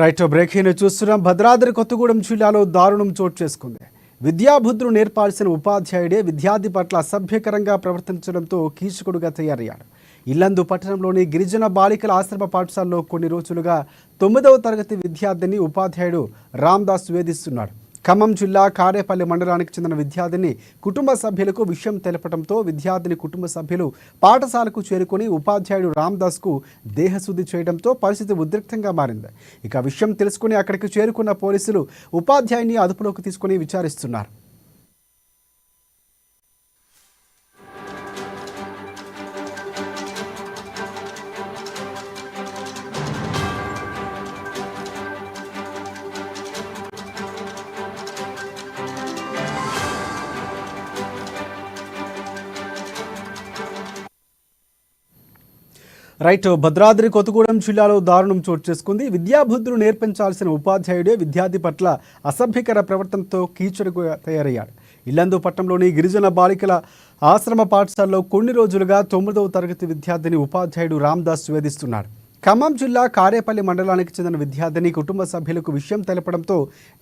Right breaking చూస్తున్నాం. భద్రాద్రి కొత్తగూడెం జిల్లాలో దారుణం చోటు చేసుకుంది. విద్యాబుద్ధులు నేర్పాల్సిన ఉపాధ్యాయుడే విద్యార్థి పట్ల అసభ్యకరంగా ప్రవర్తించడంతో కీచకుడుగా తయారయ్యాడు. ఇల్లందు పట్టణంలోని గిరిజన బాలికల ఆశ్రమ పాఠశాలలో కొన్ని రోజులుగా 9వ తరగతి విద్యార్థిని ఉపాధ్యాయుడు రామ్దాస్ వేధిస్తున్నాడు. ఖమ్మం జిల్లా కారేపల్లి మండలానికి చెందిన విద్యార్థిని కుటుంబ సభ్యులకు విషయం తెలపడంతో విద్యార్థిని కుటుంబ సభ్యులు పాఠశాలకు చేరుకుని ఉపాధ్యాయుడు రామ్దాస్కు దేహశుద్ధి చేయడంతో పరిస్థితి ఉద్రిక్తంగా మారింది. ఇక విషయం తెలుసుకుని అక్కడికి చేరుకున్న పోలీసులు ఉపాధ్యాయుని అదుపులోకి తీసుకుని విచారిస్తున్నారు. రైట్ భద్రాద్రి కొత్తగూడెం జిల్లాలో దారుణం చోటు చేసుకుంది. విద్యాబుద్ధులు నేర్పించాల్సిన ఉపాధ్యాయుడే విద్యార్థి పట్ల అసభ్యకర ప్రవర్తనతో కీచకుడుగా తయారయ్యాడు. ఇల్లందు పట్టణంలోని గిరిజన బాలికల ఆశ్రమ పాఠశాలలో కొన్ని రోజులుగా 9వ తరగతి విద్యార్థిని ఉపాధ్యాయుడు రామ్దాస్ వేధిస్తున్నాడు. ఖమ్మం జిల్లా కారేపల్లి మండలానికి చెందిన విద్యార్థిని కుటుంబ సభ్యులకు విషయం తెలపడంతో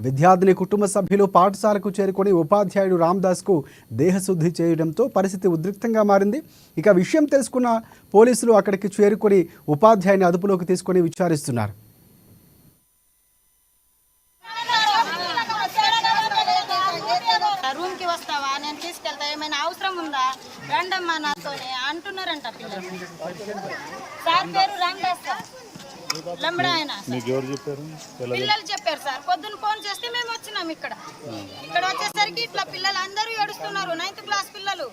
విద్యార్థిని కుటుంబ సభ్యులు పాఠశాలకు చేరుకొని ఉపాధ్యాయుడు రామ్దాస్కు దేహశుద్ధి చేయడంతో పరిస్థితి ఉద్రిక్తంగా మారింది. ఇక విషయం తెలుసుకున్న పోలీసులు అక్కడికి చేరుకొని ఉపాధ్యాయుని అదుపులోకి తీసుకొని విచారిస్తున్నారు. రూమ్కి వస్తావా, నేను తీసుకెళ్తా, ఏమైనా అవసరం ఉందా, రండమ్మా నాతోనే అంటున్నారంట పిల్లలు. సార్ పేరు రామ్దాస్ సార్, లంబడా ఆయన. పిల్లలు చెప్పారు సార్, పొద్దున్న ఫోన్ చేస్తే మేము వచ్చినాం. ఇక్కడ వచ్చేసరికి ఇట్లా పిల్లలు అందరూ ఏడుస్తున్నారు. 9th క్లాస్ పిల్లలు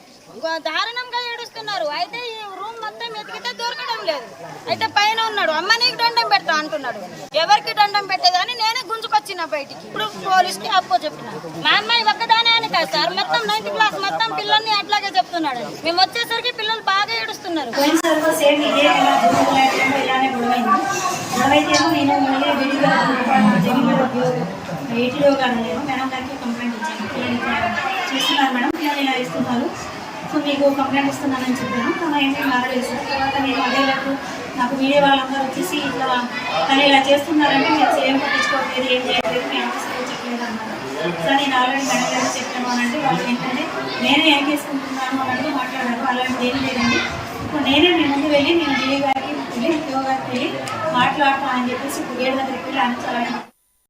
దారుణంగా ఏడుస్తున్నారు. అయితే ఈ రూమ్ మొత్తం ఎదిగితే దొరకడం లేదు. అయితే పైన ఉన్నాడు, అమ్మ నీకు దండం పెడతా అంటున్నాడు. ఎవరికి దండం పెట్టేదని నేనే గుంజుకొచ్చిన బయటికి. ఇప్పుడు పోలీస్కి అప్పో చెప్పిన. మా అమ్మాయి ఒక్కదానే అని కాదు సార్, మొత్తం 9th క్లాస్ మొత్తం పిల్లల్ని అట్లాగే చెప్తున్నాడు. మేము వచ్చేసరికి పిల్లలు బాగా ఏడుస్తున్నారు. సో మీకు కంప్లైంట్ ఇస్తున్నానని చెప్పాను. తను ఏమీ మారలేదు సార్. తర్వాత నేను అదేలకు నాకు మీడియా వాళ్ళందరూ వచ్చేసి ఇట్లా తను ఇలా చేస్తున్నారంటే మీరు ఏం పట్టించుకోవట్లేదు, ఏం చేయట్లేదు, మీ ఆఫీసర్లు చెప్పలేదు అన్నారు. సార్ నేను ఆల్రెడీ మేడం గారికి చెప్పాను అని అంటే వాళ్ళు ఏంటంటే నేనే ఏం చేసుకుంటున్నాను అన్నట్టు మాట్లాడారు. అలాంటిది ఏం లేదండి, ఇప్పుడు నేనే మీ ముందు వెళ్ళి నేను డిఏ గారికి వెళ్ళి గారికి వెళ్ళి మాట్లాడతానని చెప్పేసి ఇప్పుడు గేట్ దగ్గరికి వెళ్ళి ఆయన చాలా